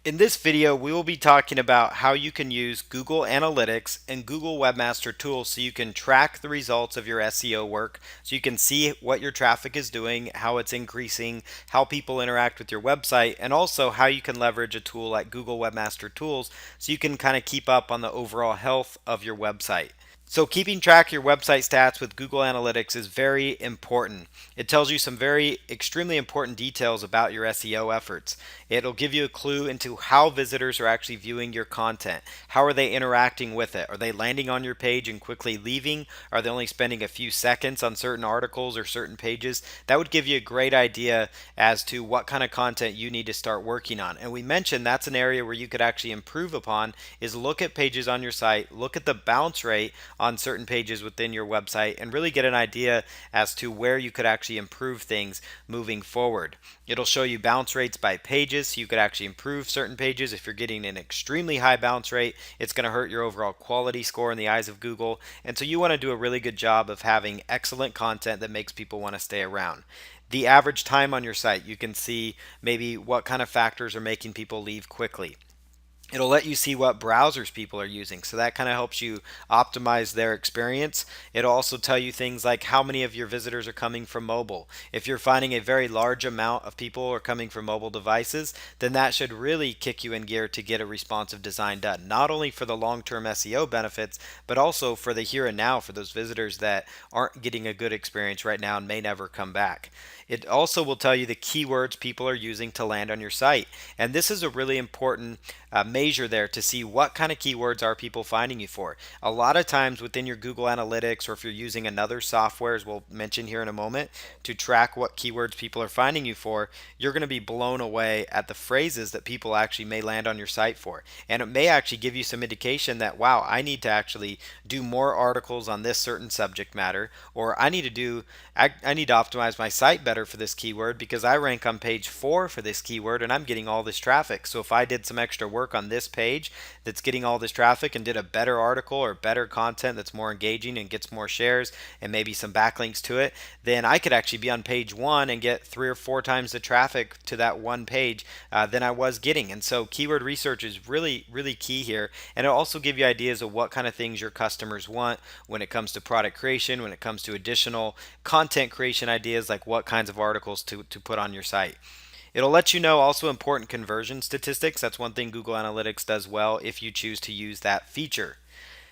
In this video, we will be talking about how you can use Google Analytics and Google Webmaster Tools so you can track the results of your SEO work, so you can see what your traffic is doing, how it's increasing, how people interact with your website, and also how you can leverage a tool like Google Webmaster Tools so you can kind of keep up on the overall health of your website. So, keeping track of your website stats with Google Analytics is very important. It tells you some very extremely important details about your SEO efforts. It'll give you a clue into how visitors are actually viewing your content. How are they interacting with it? Are they landing on your page and quickly leaving? Are they only spending a few seconds on certain articles or certain pages? That would give you a great idea as to what kind of content you need to start working on. And we mentioned that's an area where you could actually improve upon is look at pages on your site, look at the bounce rate on certain pages within your website, and really get an idea as to where you could actually improve things moving forward. It'll show you bounce rates by pages, so you could actually improve certain pages. If you're getting an extremely high bounce rate, it's going to hurt your overall quality score in the eyes of Google. And so you want to do a really good job of having excellent content that makes people want to stay around. The average time on your site, you can see maybe what kind of factors are making people leave quickly. It'll let you see what browsers people are using. So that kind of helps you optimize their experience. It'll also tell you things like how many of your visitors are coming from mobile. If you're finding a very large amount of people are coming from mobile devices, then that should really kick you in gear to get a responsive design done. Not only for the long-term SEO benefits, but also for the here and now for those visitors that aren't getting a good experience right now and may never come back. It also will tell you the keywords people are using to land on your site. And this is a really important measure there to see what kind of keywords are people finding you for. A lot of times within your Google Analytics, or if you're using another software, as we'll mention here in a moment, to track what keywords people are finding you for, you're going to be blown away at the phrases that people actually may land on your site for. And it may actually give you some indication that, wow, I need to actually do more articles on this certain subject matter, or I need to optimize my site better for this keyword because I rank on page 4 for this keyword and I'm getting all this traffic. So if I did some extra work on this page that's getting all this traffic and did a better article or better content that's more engaging and gets more shares and maybe some backlinks to it, then I could actually be on page 1 and get 3 or 4 times the traffic to that one page than I was getting. And so keyword research is really, really key here. And it'll also give you ideas of what kind of things your customers want when it comes to product creation, when it comes to additional content creation ideas, like what kinds of articles to put on your site. It'll let you know also important conversion statistics. That's one thing Google Analytics does well if you choose to use that feature.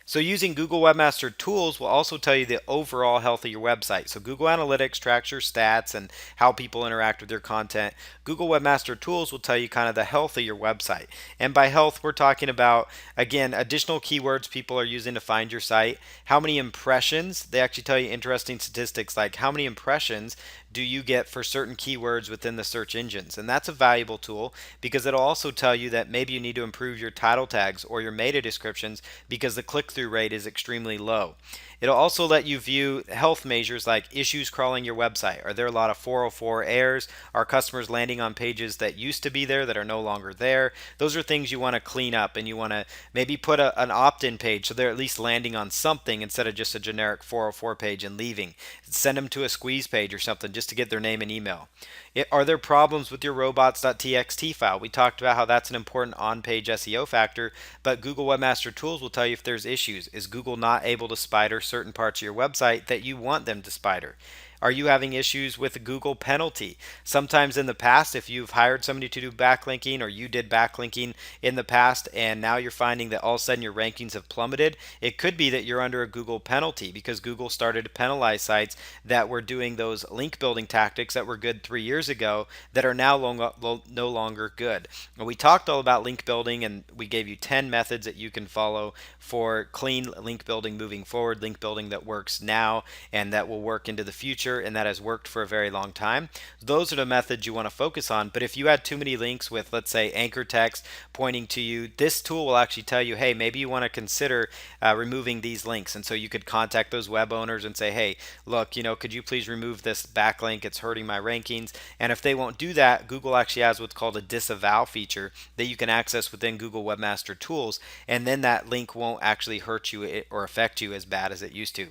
So using Google Webmaster Tools will also tell you the overall health of your website. So Google Analytics tracks your stats and how people interact with your content. Google Webmaster Tools will tell you kind of the health of your website. And by health, we're talking about, again, additional keywords people are using to find your site, how many impressions. They actually tell you interesting statistics like how many impressions do you get for certain keywords within the search engines. And that's a valuable tool because it'll also tell you that maybe you need to improve your title tags or your meta descriptions because the click-through rate is extremely low. It'll also let you view health measures like issues crawling your website. Are there a lot of 404 errors? Are customers landing on pages that used to be there that are no longer there? Those are things you want to clean up, and you want to maybe put an opt-in page so they're at least landing on something instead of just a generic 404 page and leaving. Send them to a squeeze page or something just to get their name and email. Are there problems with your robots.txt file? We talked about how that's an important on-page SEO factor, but Google Webmaster Tools will tell you if there's issues. Is Google not able to spider certain parts of your website that you want them to spider? Are you having issues with a Google penalty? Sometimes in the past, if you've hired somebody to do backlinking or you did backlinking in the past and now you're finding that all of a sudden your rankings have plummeted, it could be that you're under a Google penalty because Google started to penalize sites that were doing those link building tactics that were good 3 years ago that are now no longer good. And we talked all about link building and we gave you 10 methods that you can follow for clean link building moving forward, link building that works now and that will work into the future and that has worked for a very long time. Those are the methods you want to focus on. But if you had too many links with, let's say, anchor text pointing to you, this tool will actually tell you, hey, maybe you want to consider removing these links. And so you could contact those web owners and say, hey, look, could you please remove this backlink? It's hurting my rankings. And if they won't do that, Google actually has what's called a disavow feature that you can access within Google Webmaster Tools. And then that link won't actually hurt you or affect you as bad as it used to.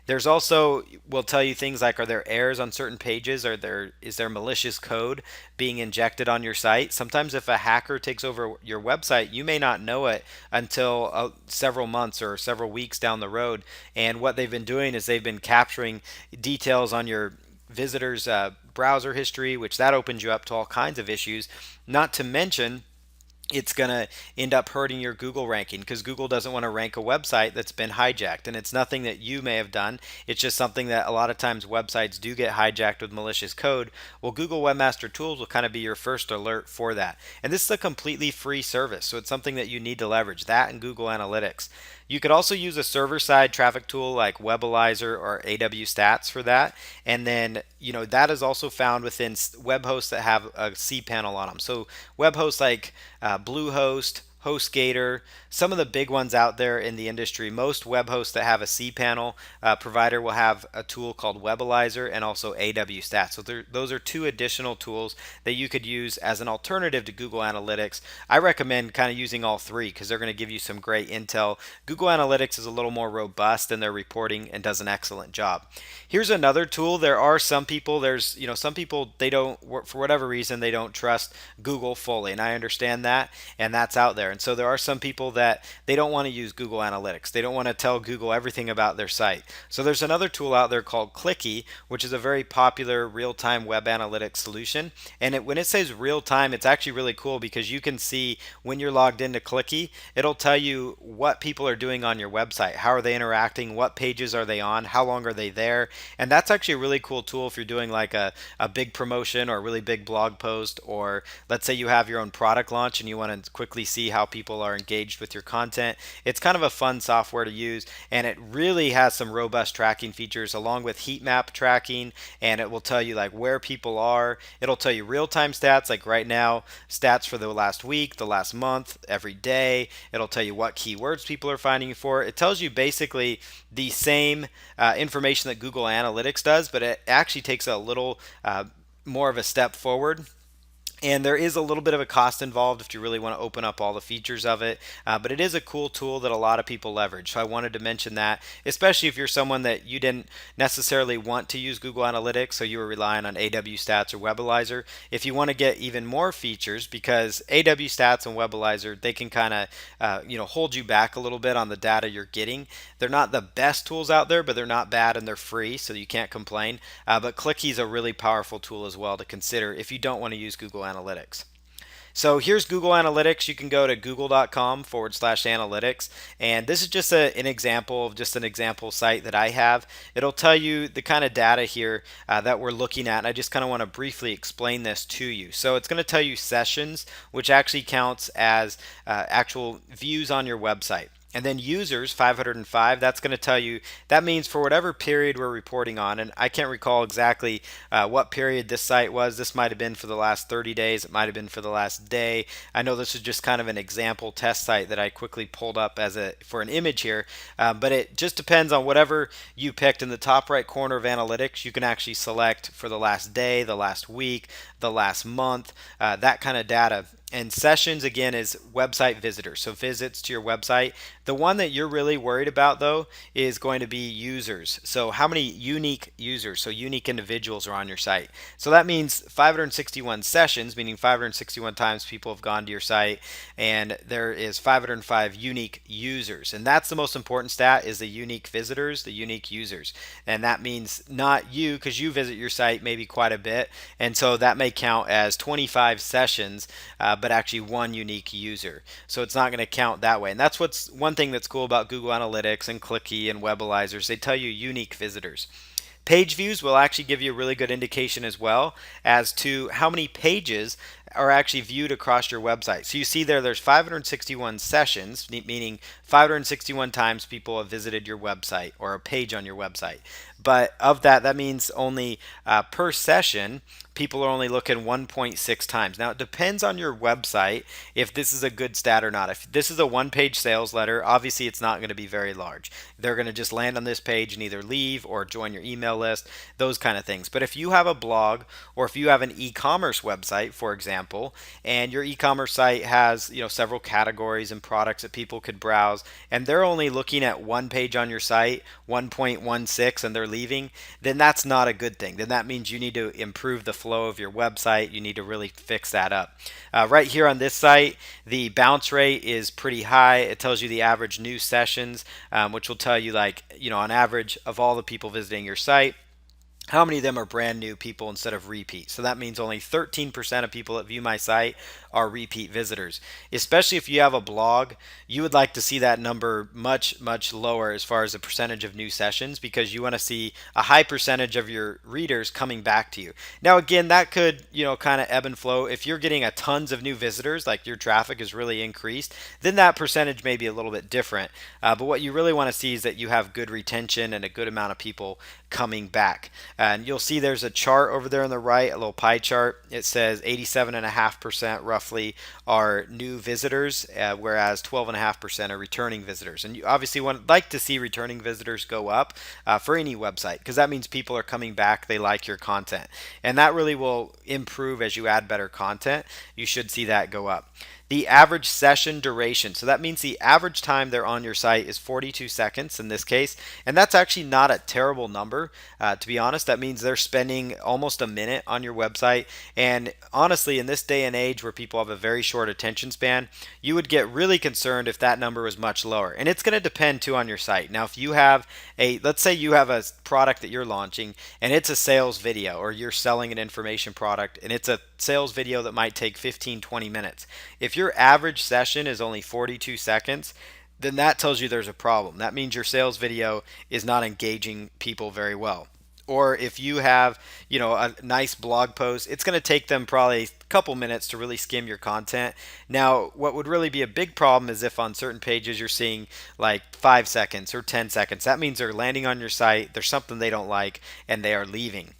There's also will tell you things like, are there errors on certain pages? Is there malicious code being injected on your site? Sometimes if a hacker takes over your website, you may not know it until several months or several weeks down the road. And what they've been doing is they've been capturing details on your visitors browser history, which that opens you up to all kinds of issues. Not to mention, it's going to end up hurting your Google ranking because Google doesn't want to rank a website that's been hijacked. And it's nothing that you may have done. It's just something that a lot of times websites do get hijacked with malicious code. Well, Google Webmaster Tools will kind of be your first alert for that. And this is a completely free service. So it's something that you need to leverage, that and Google Analytics. You could also use a server-side traffic tool like Webalizer or AW Stats for that. And then, that is also found within web hosts that have a cPanel on them. So web hosts like Bluehost, HostGator, some of the big ones out there in the industry. Most web hosts that have a cPanel provider will have a tool called Webalizer and also AW Stats. So those are two additional tools that you could use as an alternative to Google Analytics. I recommend kind of using all three because they're going to give you some great intel. Google Analytics is a little more robust in their reporting and does an excellent job. Here's another tool. There are some people, some people, they don't, for whatever reason, they don't trust Google fully. And I understand that, and that's out there. And so there are some people that they don't want to use Google Analytics. They don't want to tell Google everything about their site. So there's another tool out there called Clicky, which is a very popular real-time web analytics solution. And when it says real-time, it's actually really cool because you can see when you're logged into Clicky, it'll tell you what people are doing on your website. How are they interacting? What pages are they on? How long are they there? And that's actually a really cool tool if you're doing like a big promotion or a really big blog post, or let's say you have your own product launch and you want to quickly see how people are engaged with your content. It's kind of a fun software to use, and it really has some robust tracking features along with heat map tracking, and it will tell you like where people are. It'll tell you real-time stats, like right now, stats for the last week, the last month, every day. It'll tell you what keywords people are finding you for. It tells you basically the same information that Google Analytics does, but it actually takes a little more of a step forward. And there is a little bit of a cost involved if you really want to open up all the features of it. But it is a cool tool that a lot of people leverage. So I wanted to mention that, especially if you're someone that you didn't necessarily want to use Google Analytics, so you were relying on AW Stats or Webalizer. If you want to get even more features, because AW Stats and Webalizer, they can kind of hold you back a little bit on the data you're getting. They're not the best tools out there, but they're not bad and they're free, so you can't complain. But Clicky is a really powerful tool as well to consider if you don't want to use Google Analytics. So here's Google Analytics. You can go to google.com/analytics. And this is just an example of just an example site that I have. It'll tell you the kind of data here that we're looking at. And I just kind of want to briefly explain this to you. So it's going to tell you sessions, which actually counts as actual views on your website. And then users, 505, that's going to tell you, that means for whatever period we're reporting on, and I can't recall exactly what period this site was. This might have been for the last 30 days. It might have been for the last day. I know this is just kind of an example test site that I quickly pulled up for an image here, but it just depends on whatever you picked. In the top right corner of analytics, you can actually select for the last day, the last week, the last month, that kind of data. And sessions, again, is website visitors, so visits to your website. The one that you're really worried about, though, is going to be users. So how many unique users, so unique individuals, are on your site? So that means 561 sessions, meaning 561 times people have gone to your site, and there is 505 unique users. And that's the most important stat, is the unique visitors, the unique users. And that means not you, because you visit your site maybe quite a bit, and so that may count as 25 sessions, but actually one unique user. So it's not going to count that way. And that's what's one thing that's cool about Google Analytics and Clicky and Webalizers. They tell you unique visitors. Page views will actually give you a really good indication as well as to how many pages are actually viewed across your website. So you see there's 561 sessions, meaning 561 times people have visited your website or a page on your website. But of that, that means only per session, people are only looking 1.6 times. Now, it depends on your website if this is a good stat or not. If this is a one-page sales letter, obviously it's not going to be very large. They're going to just land on this page and either leave or join your email list, those kind of things. But if you have a blog or if you have an e-commerce website, for example, and your e-commerce site has, several categories and products that people could browse, and they're only looking at one page on your site, 1.16, and they're leaving, then that's not a good thing. Then that means you need to improve the flow of your website. You need to really fix that up. Right here on this site, the bounce rate is pretty high. It tells you the average new sessions, which will tell you, like, on average of all the people visiting your site, how many of them are brand new people instead of repeat. So that means only 13% of people that view my site are repeat visitors. Especially if you have a blog, you would like to see that number much, much lower as far as the percentage of new sessions, because you want to see a high percentage of your readers coming back to you. Now, again, that could, kind of ebb and flow. If you're getting a tons of new visitors, like your traffic is really increased, then that percentage may be a little bit different. But what you really want to see is that you have good retention and a good amount of people coming back. And you'll see there's a chart over there on the right, a little pie chart. It says 87.5% roughly are new visitors, whereas 12.5% are returning visitors. And you obviously like to see returning visitors go up for any website, because that means people are coming back, they like your content. And that really will improve as you add better content. You should see that go up. The average session duration. So that means the average time they're on your site is 42 seconds in this case. And that's actually not a terrible number. To be honest, that means they're spending almost a minute on your website. And honestly, in this day and age where people have a very short attention span, you would get really concerned if that number was much lower. And it's going to depend too on your site. Now, if you have let's say you have a product that you're launching and it's a sales video, or you're selling an information product and it's a sales video that might take 15-20 minutes. If your average session is only 42 seconds, then that tells you there's a problem. That means your sales video is not engaging people very well. Or if you have, a nice blog post, it's going to take them probably a couple minutes to really skim your content. Now, what would really be a big problem is if on certain pages you're seeing like 5 seconds or 10 seconds. That means they're landing on your site, there's something they don't like, and they are leaving.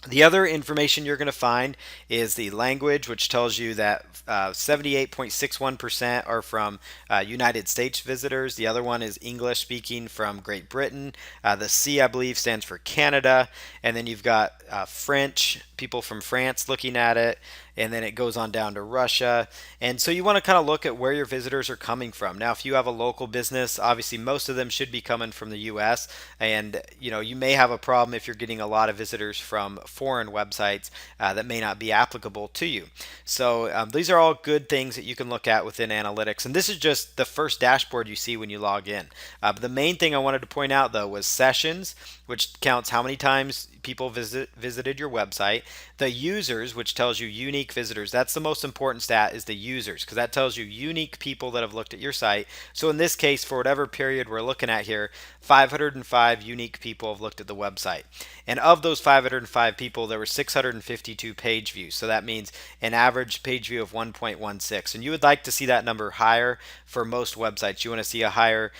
The other information you're going to find is the language, which tells you that 78.61% are from United States visitors. The other one is English speaking from Great Britain. The C, I believe, stands for Canada. And then you've got French, people from France looking at it. And then it goes on down to Russia. And so you want to kind of look at where your visitors are coming from. Now, if you have a local business, obviously most of them should be coming from the US. And, you may have a problem if you're getting a lot of visitors from foreign websites that may not be applicable to you. So these are all good things that you can look at within analytics. And this is just the first dashboard you see when you log in. But the main thing I wanted to point out, though, was sessions, which counts how many times people visited your website. The users, which tells you unique visitors. That's the most important stat, is the users, because that tells you unique people that have looked at your site. So in this case, for whatever period we're looking at here, 505 unique people have looked at the website. And of those 505 people, there were 652 page views. So that means an average page view of 1.16. And you would like to see that number higher for most websites. You want to see a higher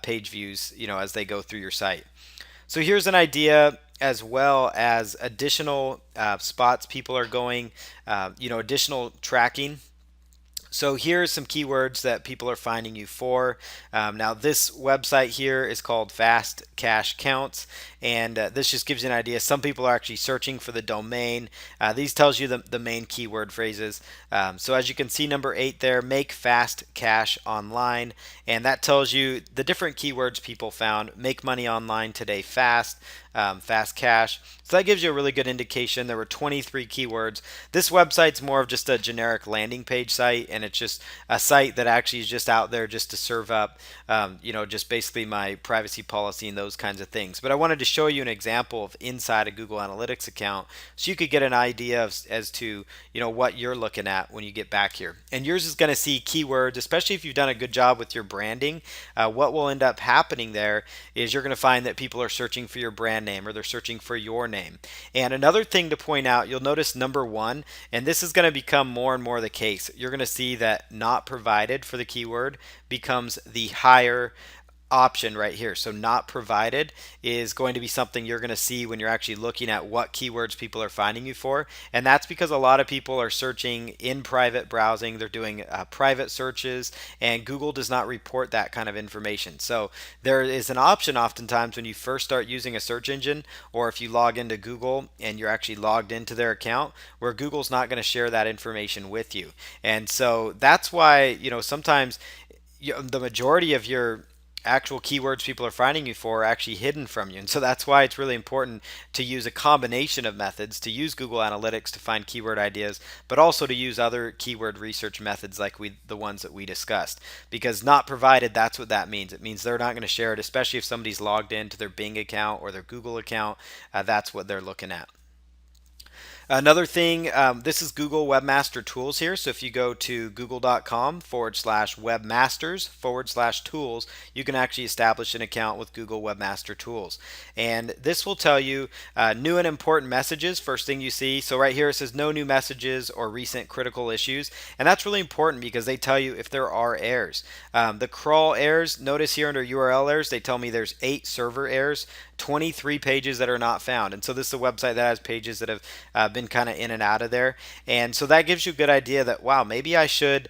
page views, as they go through your site. So here's an idea, as well as additional spots people are going, additional tracking. So here are some keywords that people are finding you for. Now this website here is called Fast Cash Counts, and this just gives you an idea. Some people are actually searching for the domain. These tells you the main keyword phrases. So as you can see, number 8 there, make fast cash online, and that tells you the different keywords people found. Make money online today fast. Fast cash. So that gives you a really good indication. There were 23 keywords. This website's more of just a generic landing page site, and it's just a site that actually is just out there just to serve up, just basically my privacy policy and those kinds of things. But I wanted to show you an example of inside a Google Analytics account so you could get an idea as to, what you're looking at when you get back here. And yours is going to see keywords, especially if you've done a good job with your branding. What will end up happening there is you're going to find that people are searching for your brand name, or they're searching for your name. And another thing to point out, you'll notice number 1, and this is going to become more and more the case. You're going to see that not provided for the keyword becomes the higher option right here. So not provided is going to be something you're going to see when you're actually looking at what keywords people are finding you for. And that's because a lot of people are searching in private browsing. They're doing private searches, and Google does not report that kind of information. So there is an option oftentimes when you first start using a search engine, or if you log into Google and you're actually logged into their account, where Google's not going to share that information with you. And so that's why, sometimes the majority of your actual keywords people are finding you for are actually hidden from you. And so that's why it's really important to use a combination of methods, to use Google Analytics to find keyword ideas, but also to use other keyword research methods like the ones that we discussed. Because not provided, that's what that means. It means they're not going to share it, especially if somebody's logged into their Bing account or their Google account. That's what they're looking at. Another thing, this is Google Webmaster Tools here. So if you go to google.com/webmasters/tools, you can actually establish an account with Google Webmaster Tools. And this will tell you new and important messages, first thing you see. So right here it says no new messages or recent critical issues. And that's really important because they tell you if there are errors. The crawl errors, notice here under URL errors, they tell me there's 8 server errors, 23 pages that are not found. And so this is a website that has pages that have been kind of in and out of there. And so that gives you a good idea that, wow, maybe I should,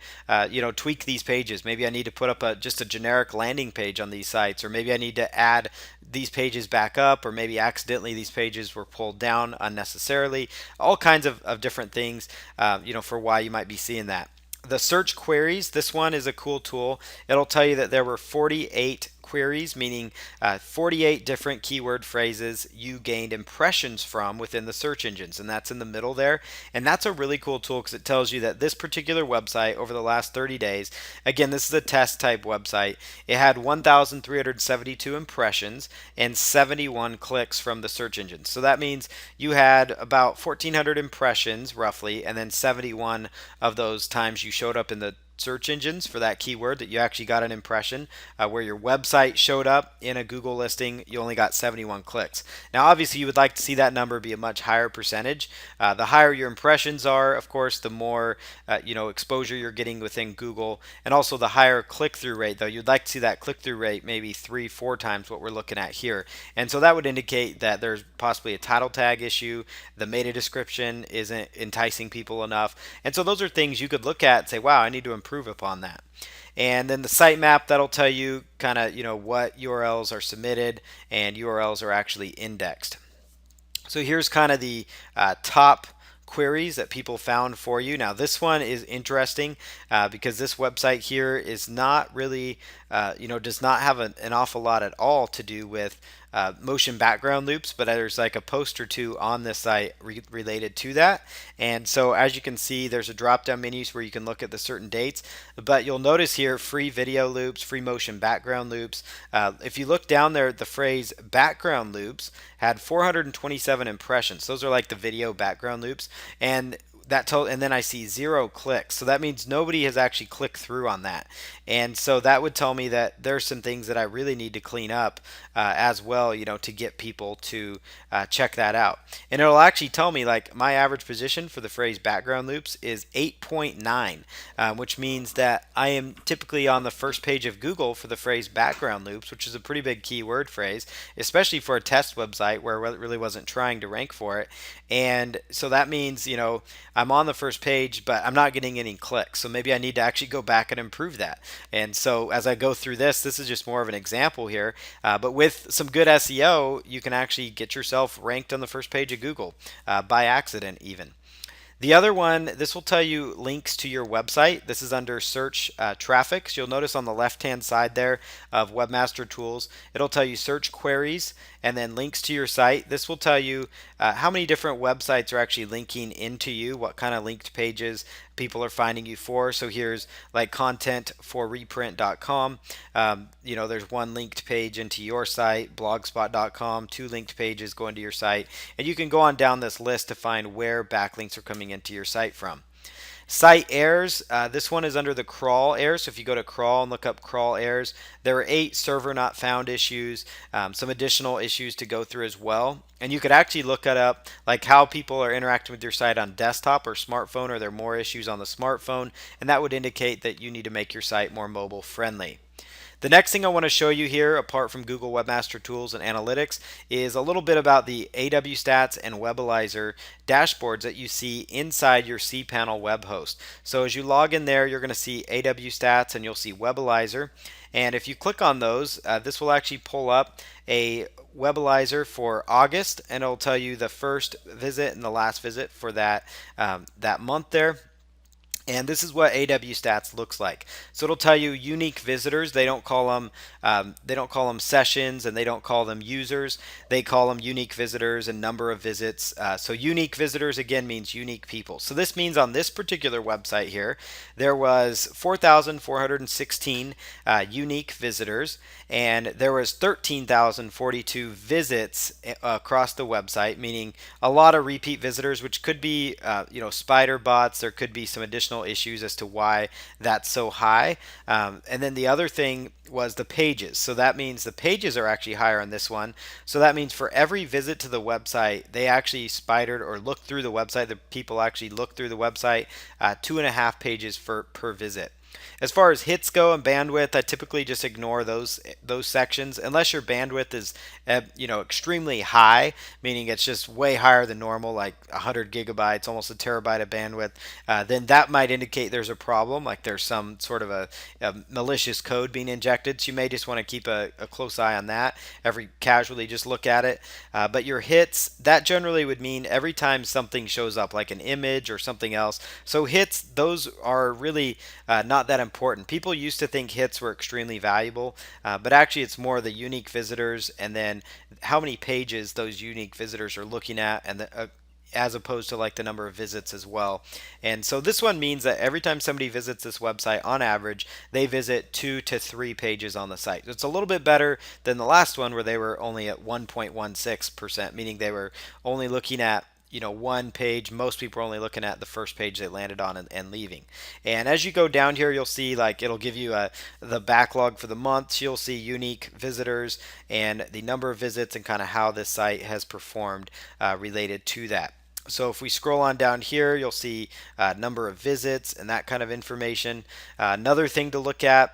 tweak these pages. Maybe I need to put up just a generic landing page on these sites, or maybe I need to add these pages back up, or maybe accidentally these pages were pulled down unnecessarily. All kinds of different things, for why you might be seeing that. The search queries, this one is a cool tool. It'll tell you that there were 48 queries, meaning 48 different keyword phrases you gained impressions from within the search engines, and that's in the middle there. And that's a really cool tool because it tells you that this particular website over the last 30 days, again, this is a test type website, it had 1,372 impressions and 71 clicks from the search engines. So that means you had about 1,400 impressions roughly, and then 71 of those times you showed up in the search engines for that keyword, that you actually got an impression. Where your website showed up in a Google listing, you only got 71 clicks. Now obviously you would like to see that number be a much higher percentage. The higher your impressions are, of course, the more exposure you're getting within Google, and also the higher click-through rate. Though you'd like to see that click-through rate maybe 3-4 times what we're looking at here. And so that would indicate that there's possibly a title tag issue, the meta description isn't enticing people enough. And so those are things you could look at and say, wow, I need to improve upon that. And then the sitemap, that'll tell you kind of what URLs are submitted and URLs are actually indexed. So here's kind of the top queries that people found for you. Now this one is interesting because this website here is not really, does not have an awful lot at all to do with motion background loops, but there's like a post or two on this site related to that. And so as you can see, there's a drop down menus where you can look at the certain dates, but you'll notice here free video loops, free motion background loops. If you look down there, the phrase background loops had 427 impressions. Those are like the video background loops. And and then I see 0 clicks. So that means nobody has actually clicked through on that. And so that would tell me that there's some things that I really need to clean up as well, to get people to check that out. And it'll actually tell me like my average position for the phrase background loops is 8.9, which means that I am typically on the first page of Google for the phrase background loops, which is a pretty big keyword phrase, especially for a test website where it really wasn't trying to rank for it. And so that means, I'm on the first page, but I'm not getting any clicks. So maybe I need to actually go back and improve that. And so as I go through this is just more of an example here. But with some good SEO, you can actually get yourself ranked on the first page of Google by accident even. The other one, this will tell you links to your website. This is under search traffic. So you'll notice on the left-hand side there of Webmaster Tools, it'll tell you search queries and then links to your site. This will tell you how many different websites are actually linking into you, what kind of linked pages people are finding you for. So here's like content for reprint.com. There's one linked page into your site, blogspot.com, 2 linked pages going to your site. And you can go on down this list to find where backlinks are coming into your site from. Site errors, this one is under the crawl errors. So if you go to crawl and look up crawl errors, there are 8 server not found issues, some additional issues to go through as well. And you could actually look it up, like how people are interacting with your site on desktop or smartphone. Are there more issues on the smartphone? And that would indicate that you need to make your site more mobile friendly. The next thing I want to show you here, apart from Google Webmaster Tools and Analytics, is a little bit about the AW Stats and Webalizer dashboards that you see inside your cPanel web host. So as you log in there, you're going to see AW Stats and you'll see Webalizer. And if you click on those, this will actually pull up a Webalizer for August, and it'll tell you the first visit and the last visit for that month there. And this is what AW Stats looks like. So it'll tell you unique visitors. They don't call them sessions, and they don't call them users. They call them unique visitors and number of visits. So unique visitors again means unique people. So this means on this particular website here, there was 4,416 unique visitors, and there was 13,042 visits across the website, meaning a lot of repeat visitors, which could be spider bots. There could be some additional issues as to why that's so high. And then the other thing was the pages. So that means the pages are actually higher on this one. So that means for every visit to the website, they actually spidered or looked through the website. The people actually looked through the website 2.5 pages per visit. As far as hits go and bandwidth, I typically just ignore those sections unless your bandwidth is extremely high, meaning it's just way higher than normal, like 100 gigabytes, almost a terabyte of bandwidth. Then that might indicate there's a problem, like there's some sort of a malicious code being injected. So you may just want to keep a close eye on that. Casually just look at it. But your hits, that generally would mean every time something shows up, like an image or something else. So hits, those are really not that important. People used to think hits were extremely valuable, but actually it's more the unique visitors and then how many pages those unique visitors are looking at, and as opposed to like the number of visits as well. And so this one means that every time somebody visits this website, on average, they visit 2 to 3 pages on the site. So it's a little bit better than the last one where they were only at 1.16%, meaning they were only looking at one page. Most people are only looking at the first page they landed on and leaving. And as you go down here, you'll see like it'll give you the backlog for the month. You'll see unique visitors and the number of visits and kind of how this site has performed related to that. So if we scroll on down here, you'll see number of visits and that kind of information. Another thing to look at,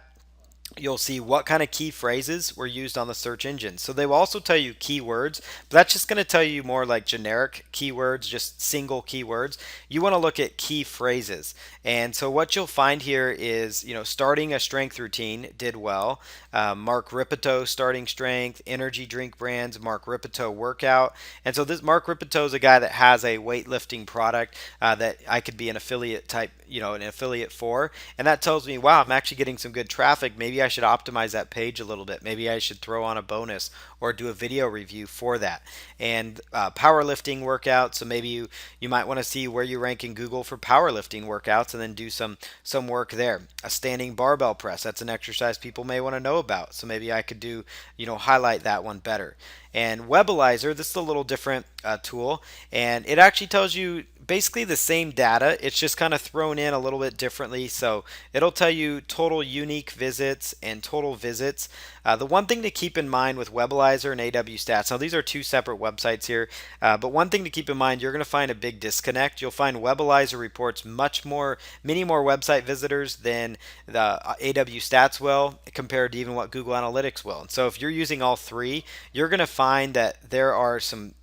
you'll see what kind of key phrases were used on the search engine. So they will also tell you keywords, but that's just going to tell you more like generic keywords, just single keywords. You want to look at key phrases. And so what you'll find here is, starting a strength routine did well. Mark Ripito starting strength, energy drink brands, Mark Ripito workout. And so this Mark Ripito is a guy that has a weightlifting product that I could be an affiliate type, an affiliate for. And that tells me, wow, I'm actually getting some good traffic. Maybe I should optimize that page a little bit. Maybe I should throw on a bonus or do a video review for that. And powerlifting workouts. So maybe you might want to see where you rank in Google for powerlifting workouts and then do some work there. A standing barbell press. That's an exercise people may want to know about. So maybe I could do, highlight that one better. And Webalizer, this is a little different tool, and it actually tells you basically the same data. It's just kind of thrown in a little bit differently. So it'll tell you total unique visits and total visits. The one thing to keep in mind with Webalizer and AW Stats, now these are two separate websites here, but one thing to keep in mind, you're going to find a big disconnect. You'll find Webalizer reports many more website visitors than the AW Stats will, compared to even what Google Analytics will. And so if you're using all three, you're going to find that there are some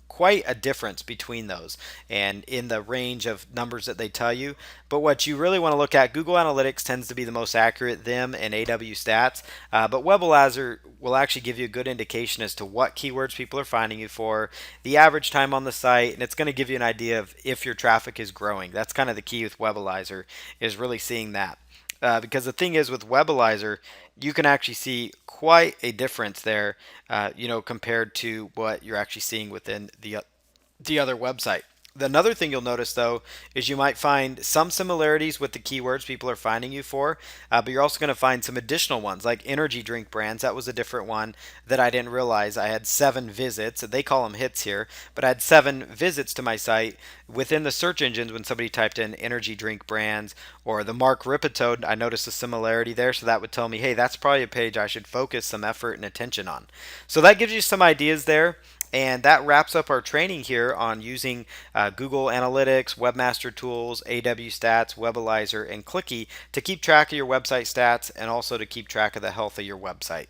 quite a difference between those and in the range of numbers that they tell you. But what you really want to look at, Google Analytics tends to be the most accurate, them and AW Stats, but Webalizer will actually give you a good indication as to what keywords people are finding you for, the average time on the site, and it's going to give you an idea of if your traffic is growing. That's kind of the key with Webalizer, is really seeing that. Because the thing is with Webalizer, you can actually see quite a difference there, compared to what you're actually seeing within the other website. Another thing you'll notice, though, is you might find some similarities with the keywords people are finding you for, but you're also going to find some additional ones, like energy drink brands. That was a different one that I didn't realize. I had 7 visits. They call them hits here, but I had 7 visits to my site within the search engines when somebody typed in energy drink brands or the Mark Ripito. I noticed a similarity there, so that would tell me, hey, that's probably a page I should focus some effort and attention on. So that gives you some ideas there. And that wraps up our training here on using Google Analytics, Webmaster Tools, AW Stats, Webalizer, and Clicky to keep track of your website stats and also to keep track of the health of your website.